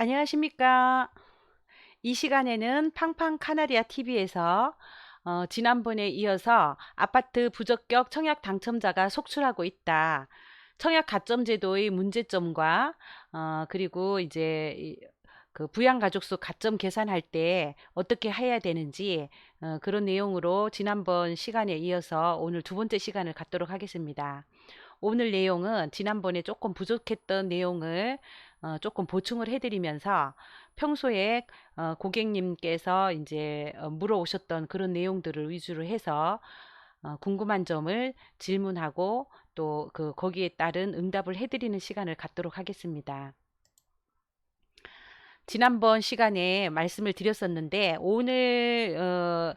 안녕하십니까. 이 시간에는 팡팡 카나리아 TV에서 지난번에 이어서 아파트 부적격 청약 당첨자가 속출하고 있다. 청약 가점 제도의 문제점과 그리고 이제 그 부양가족수 가점 계산할 때 어떻게 해야 되는지 그런 내용으로 지난번 시간에 이어서 오늘 두 번째 시간을 갖도록 하겠습니다. 오늘 내용은 지난번에 조금 부족했던 내용을 조금 보충을 해드리면서 평소에 고객님께서 이제 물어오셨던 그런 내용들을 위주로 해서 궁금한 점을 질문하고 또 거기에 따른 응답을 해드리는 시간을 갖도록 하겠습니다. 지난번 시간에 말씀을 드렸었는데 오늘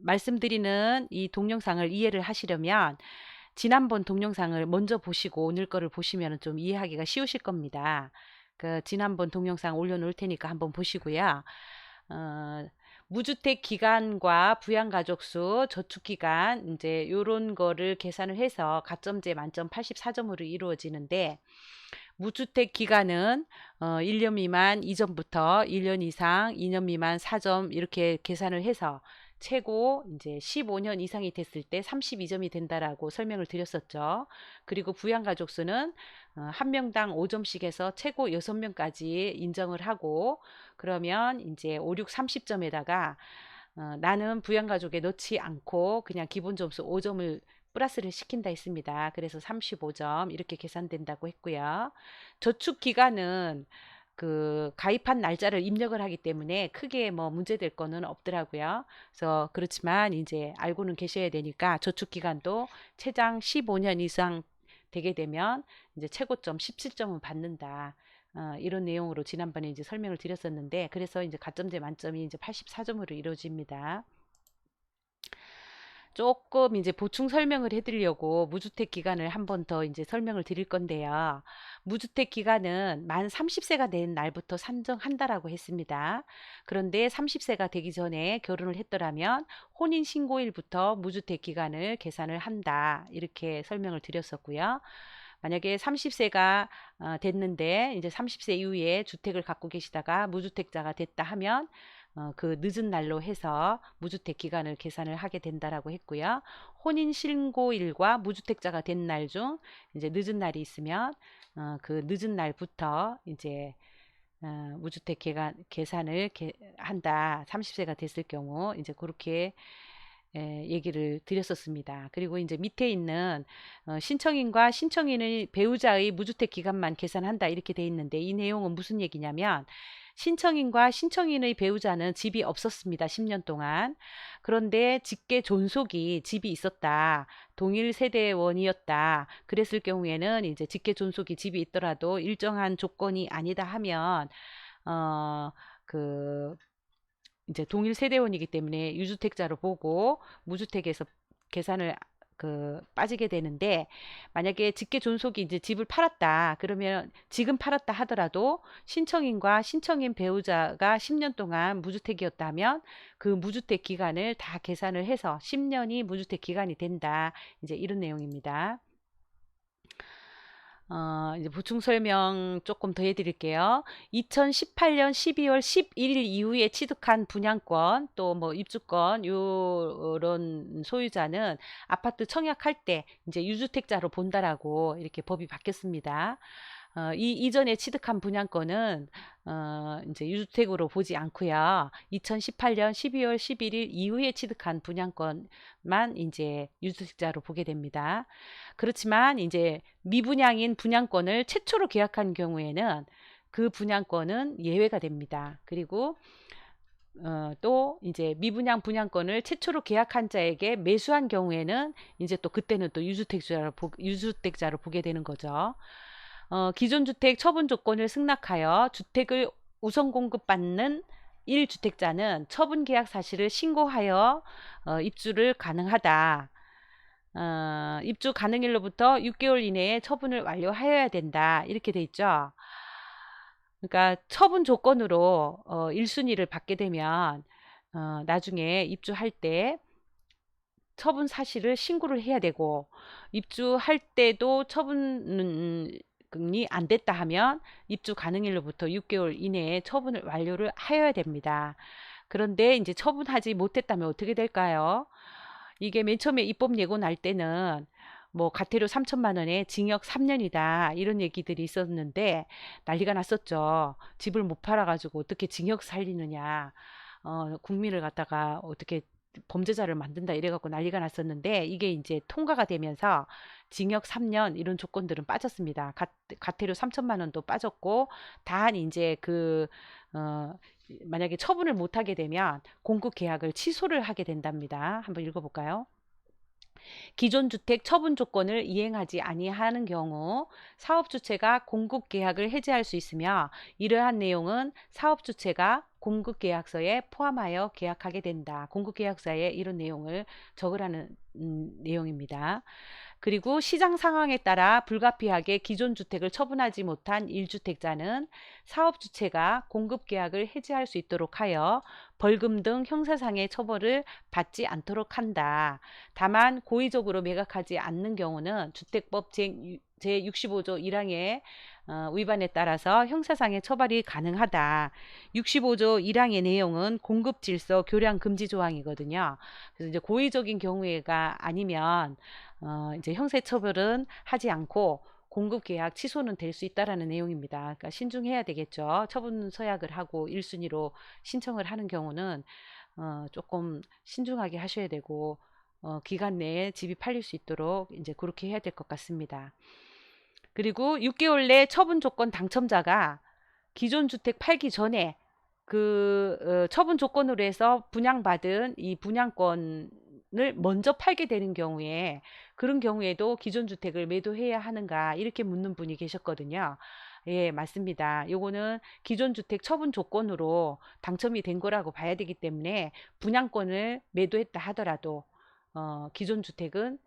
말씀드리는 이 동영상을 이해를 하시려면 지난번 동영상을 먼저 보시고 오늘 거를 보시면 좀 이해하기가 쉬우실 겁니다. 그 지난번 동영상 올려놓을 테니까 한번 보시고요. 어, 무주택 기간과 부양가족수, 저축기간 이제 요런 거를 계산을 해서 가점제 만점 84점으로 이루어지는데 무주택 기간은 1년 미만 이전부터 1년 이상, 2년 미만 4점 이렇게 계산을 해서 최고 이제 15년 이상이 됐을 때 32점이 된다라고 설명을 드렸었죠. 그리고 부양가족 수는 한 명당 5점씩 해서 최고 6명까지 인정을 하고 그러면 이제 5, 6, 30점에다가 나는 부양가족에 넣지 않고 그냥 기본 점수 5점을 플러스를 시킨다 했습니다. 그래서 35점 이렇게 계산된다고 했고요. 저축 기간은 그 가입한 날짜를 입력을 하기 때문에 크게 뭐 문제될 거는 없더라고요. 그래서 그렇지만 이제 알고는 계셔야 되니까 저축 기간도 최장 15년 이상 되게 되면 이제 최고점 17점은 받는다. 이런 내용으로 지난번에 이제 설명을 드렸었는데 그래서 이제 가점제 만점이 이제 84점으로 이루어집니다. 조금 이제 보충 설명을 해드리려고 무주택 기간을 한 번 더 이제 설명을 드릴 건데요. 무주택 기간은 만 30세가 된 날부터 산정한다라고 했습니다. 그런데 30세가 되기 전에 결혼을 했더라면 혼인신고일부터 무주택 기간을 계산을 한다. 이렇게 설명을 드렸었고요. 만약에 30세가 됐는데 이제 30세 이후에 주택을 갖고 계시다가 무주택자가 됐다 하면 그 늦은 날로 해서 무주택 기간을 계산을 하게 된다라고 했고요. 혼인 신고일과 무주택자가 된 날 중 이제 늦은 날이 있으면 그 늦은 날부터 이제 무주택 계산을 한다. 30세가 됐을 경우 이제 그렇게 얘기를 드렸었습니다. 그리고 이제 밑에 있는 신청인과 신청인의 배우자의 무주택 기간만 계산한다 이렇게 돼 있는데 이 내용은 무슨 얘기냐면 신청인과 신청인의 배우자는 집이 없었습니다. 10년 동안. 그런데 직계 존속이 집이 있었다. 동일 세대원이었다. 그랬을 경우에는 이제 직계 존속이 집이 있더라도 일정한 조건이 아니다 하면 그 이제 동일 세대원이기 때문에 유주택자로 보고 무주택에서 계산을 빠지게 되는데 만약에 직계 존속이 이제 집을 팔았다 그러면 지금 팔았다 하더라도 신청인과 신청인 배우자가 10년 동안 무주택이었다면 그 무주택 기간을 다 계산을 해서 10년이 무주택 기간이 된다 이제 이런 내용입니다. 이제 보충 설명 조금 더 해드릴게요. 2018년 12월 11일 이후에 취득한 분양권 또 뭐 입주권 요런 소유자는 아파트 청약할 때 이제 유주택자로 본다라고 이렇게 법이 바뀌었습니다. 이 이전에 취득한 분양권은 이제 유주택으로 보지 않고요. 2018년 12월 11일 이후에 취득한 분양권만 이제 유주택자로 보게 됩니다. 그렇지만 이제 미분양인 분양권을 최초로 계약한 경우에는 그 분양권은 예외가 됩니다. 그리고 또 이제 미분양 분양권을 최초로 계약한 자에게 매수한 경우에는 이제 또 그때는 또 유주택자로 보게 되는 거죠. 기존 주택 처분 조건을 승낙하여 주택을 우선 공급받는 1주택자는 처분 계약 사실을 신고하여 입주를 가능하다. 입주 가능일로부터 6개월 이내에 처분을 완료하여야 된다. 이렇게 돼 있죠. 그러니까 처분 조건으로 1순위를 받게 되면 나중에 입주할 때 처분 사실을 신고를 해야 되고 입주할 때도 처분 처분이 안 됐다 하면 입주 가능일로부터 6개월 이내에 처분을 완료를 하여야 됩니다. 그런데 이제 처분하지 못했다면 어떻게 될까요? 이게 맨 처음에 입법 예고 날 때는 뭐 과태료 3천만 원에 징역 3년이다 이런 얘기들이 있었는데 난리가 났었죠. 집을 못 팔아가지고 어떻게 징역 살리느냐, 국민을 갖다가 어떻게 범죄자를 만든다 이래갖고 난리가 났었는데 이게 이제 통과가 되면서 징역 3년 이런 조건들은 빠졌습니다. 과태료 3천만 원도 빠졌고 단 이제 어, 만약에 처분을 못하게 되면 공급 계약을 취소를 하게 된답니다. 한번 읽어볼까요? 기존 주택 처분 조건을 이행하지 아니하는 경우 사업주체가 공급계약을 해지할 수 있으며 이러한 내용은 사업주체가 공급계약서에 포함하여 계약하게 된다. 공급계약서에 이런 내용을 적으라는 내용입니다. 그리고 시장 상황에 따라 불가피하게 기존 주택을 처분하지 못한 1주택자는 사업주체가 공급계약을 해지할 수 있도록 하여 벌금 등 형사상의 처벌을 받지 않도록 한다. 다만 고의적으로 매각하지 않는 경우는 주택법 제65조 1항의 위반에 따라서 형사상의 처벌이 가능하다. 65조 1항의 내용은 공급질서 교량 금지 조항이거든요. 그래서 이제 고의적인 경우가 아니면 이제 형사처벌은 하지 않고 공급계약 취소는 될 수 있다라는 내용입니다. 그러니까 신중해야 되겠죠. 처분 서약을 하고 1순위로 신청을 하는 경우는 조금 신중하게 하셔야 되고 기간 내에 집이 팔릴 수 있도록 이제 그렇게 해야 될 것 같습니다. 그리고 6개월 내 처분 조건 당첨자가 기존 주택 팔기 전에 처분 조건으로 해서 분양받은 이 분양권을 먼저 팔게 되는 경우에 그런 경우에도 기존 주택을 매도해야 하는가 이렇게 묻는 분이 계셨거든요. 예, 맞습니다. 요거는 기존 주택 처분 조건으로 당첨이 된 거라고 봐야 되기 때문에 분양권을 매도했다 하더라도 기존 주택은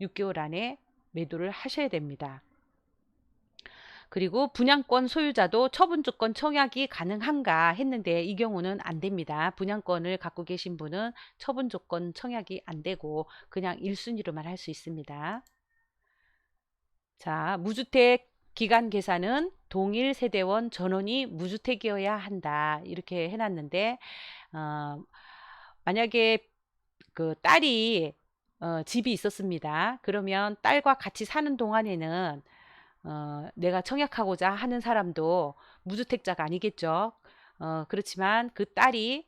6개월 안에 매도를 하셔야 됩니다. 그리고 분양권 소유자도 처분 조건 청약이 가능한가 했는데 이 경우는 안 됩니다. 분양권을 갖고 계신 분은 처분 조건 청약이 안 되고 그냥 1순위로만 할 수 있습니다. 자, 무주택 기간 계산은 동일 세대원 전원이 무주택이어야 한다. 이렇게 해놨는데 만약에 그 딸이 집이 있었습니다. 그러면 딸과 같이 사는 동안에는 내가 청약하고자 하는 사람도 무주택자가 아니겠죠. 그렇지만 그 딸이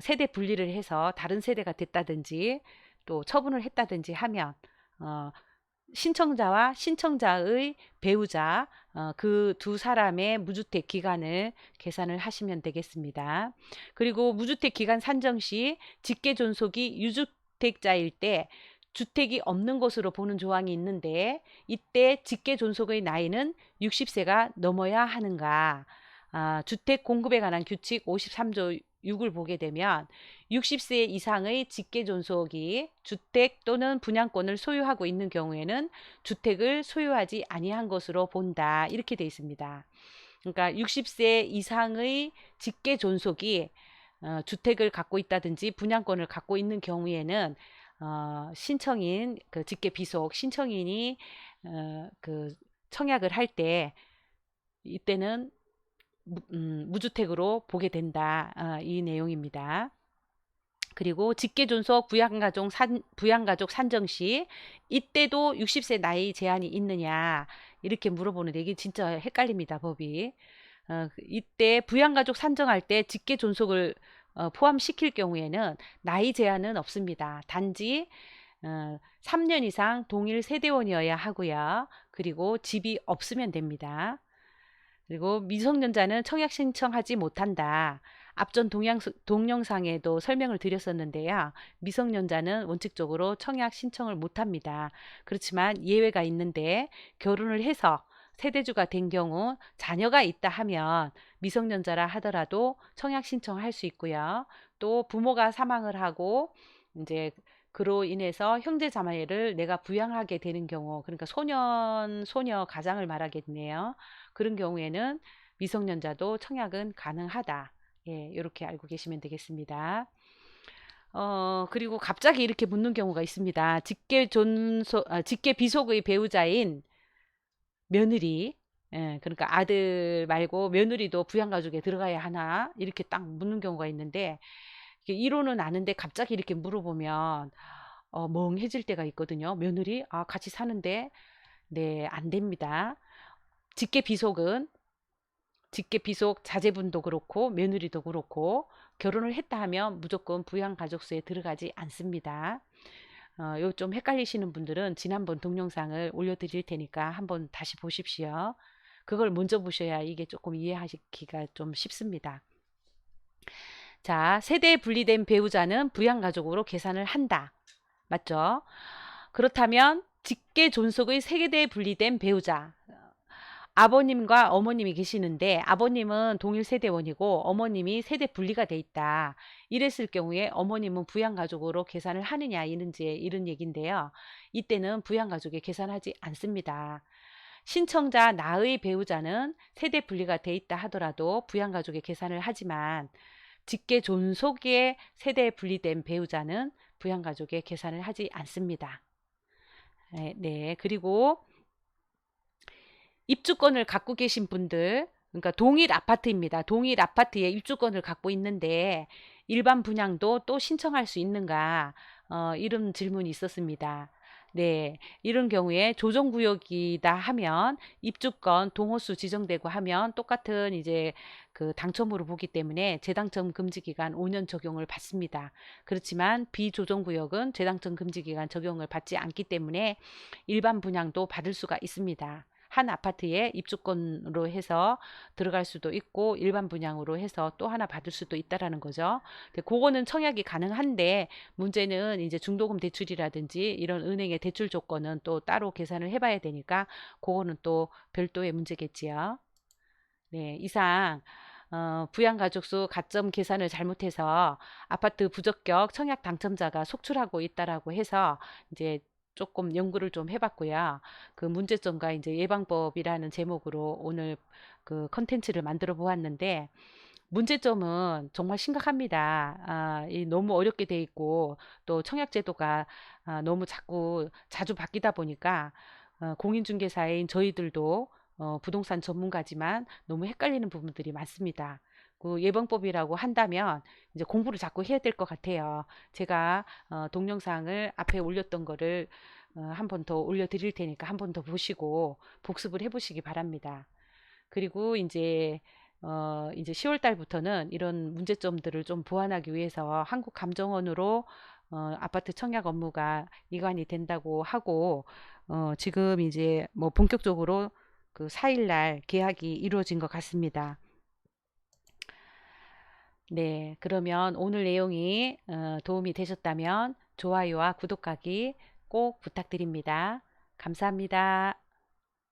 세대 분리를 해서 다른 세대가 됐다든지 또 처분을 했다든지 하면 신청자와 신청자의 배우자 그 두 사람의 무주택 기간을 계산을 하시면 되겠습니다. 그리고 무주택 기간 산정 시 직계 존속이 유주택자일 때 주택이 없는 것으로 보는 조항이 있는데 이때 직계 존속의 나이는 60세가 넘어야 하는가? 주택 공급에 관한 규칙 53조 6을 보게 되면 60세 이상의 직계 존속이 주택 또는 분양권을 소유하고 있는 경우에는 주택을 소유하지 아니한 것으로 본다. 이렇게 되어 있습니다. 그러니까 60세 이상의 직계 존속이 주택을 갖고 있다든지 분양권을 갖고 있는 경우에는 신청인 그 직계 비속 신청인이 그 청약을 할 때 이때는 무주택으로 보게 된다. 이 내용입니다. 그리고 직계존속 부양가족 산정 시 이때도 60세 나이 제한이 있느냐 이렇게 물어보는데 이게 진짜 헷갈립니다. 법이. 이때 부양가족 산정할 때 직계존속을 포함시킬 경우에는 나이 제한은 없습니다. 단지 3년 이상 동일 세대원이어야 하고요. 그리고 집이 없으면 됩니다. 그리고 미성년자는 청약 신청하지 못한다. 앞전 동영상에도 설명을 드렸었는데요. 미성년자는 원칙적으로 청약 신청을 못합니다. 그렇지만 예외가 있는데 결혼을 해서 세대주가 된 경우 자녀가 있다 하면 미성년자라 하더라도 청약 신청할 수 있고요. 또 부모가 사망을 하고 이제 그로 인해서 형제 자매를 내가 부양하게 되는 경우, 그러니까 소녀 가장을 말하겠네요. 그런 경우에는 미성년자도 청약은 가능하다. 예, 이렇게 알고 계시면 되겠습니다. 그리고 갑자기 이렇게 묻는 경우가 있습니다. 직계 비속의 배우자인 며느리, 예, 그러니까 아들 말고 며느리도 부양가족에 들어가야 하나? 이렇게 딱 묻는 경우가 있는데, 이게 이론은 아는데 갑자기 이렇게 물어보면 멍해질 때가 있거든요. 며느리, 아, 같이 사는데, 네, 안 됩니다. 직계 비속은, 직계 비속 자제분도 그렇고, 며느리도 그렇고, 결혼을 했다 하면 무조건 부양가족수에 들어가지 않습니다. 요 좀 헷갈리시는 분들은 지난번 동영상을 올려드릴 테니까 한번 다시 보십시오. 그걸 먼저 보셔야 이게 조금 이해하기가 좀 쉽습니다. 자, 세대 분리된 배우자는 부양가족으로 계산을 한다. 맞죠? 그렇다면 직계 존속의 세대 분리된 배우자. 아버님과 어머님이 계시는데 아버님은 동일 세대원이고 어머님이 세대 분리가 돼 있다. 이랬을 경우에 어머님은 부양가족으로 계산을 하느냐 이런 얘기인데요. 이때는 부양가족에 계산하지 않습니다. 신청자 나의 배우자는 세대 분리가 돼 있다 하더라도 부양가족에 계산을 하지만 직계 존속의 세대 분리된 배우자는 부양가족에 계산을 하지 않습니다. 네, 네. 그리고 입주권을 갖고 계신 분들, 그러니까 동일 아파트입니다. 동일 아파트에 입주권을 갖고 있는데 일반 분양도 또 신청할 수 있는가? 이런 질문이 있었습니다. 네, 이런 경우에 조정구역이다 하면 입주권 동호수 지정되고 하면 똑같은 이제 그 당첨으로 보기 때문에 재당첨 금지 기간 5년 적용을 받습니다. 그렇지만 비조정구역은 재당첨 금지 기간 적용을 받지 않기 때문에 일반 분양도 받을 수가 있습니다. 한 아파트에 입주권으로 해서 들어갈 수도 있고 일반 분양으로 해서 또 하나 받을 수도 있다라는 거죠. 그거는 청약이 가능한데 문제는 이제 중도금 대출이라든지 이런 은행의 대출 조건은 또 따로 계산을 해봐야 되니까 그거는 또 별도의 문제겠지요. 네, 이상 부양가족수 가점 계산을 잘못해서 아파트 부적격 청약 당첨자가 속출하고 있다라고 해서 이제 조금 연구를 좀 해봤고요. 그 문제점과 이제 예방법이라는 제목으로 오늘 그 컨텐츠를 만들어 보았는데 문제점은 정말 심각합니다. 이 너무 어렵게 돼 있고 또 청약 제도가 너무 자주 바뀌다 보니까 공인중개사인 저희들도 부동산 전문가지만 너무 헷갈리는 부분들이 많습니다. 그 예방법이라고 한다면 이제 공부를 자꾸 해야 될 것 같아요. 제가 동영상을 앞에 올렸던 거를 한 번 더 올려드릴 테니까 한 번 더 보시고 복습을 해보시기 바랍니다. 그리고 이제 10월 달부터는 이런 문제점들을 좀 보완하기 위해서 한국감정원으로 아파트 청약 업무가 이관이 된다고 하고 지금 이제 뭐 본격적으로 그 4일 날 계약이 이루어진 것 같습니다. 네, 그러면 오늘 내용이 도움이 되셨다면 좋아요와 구독하기 꼭 부탁드립니다. 감사합니다.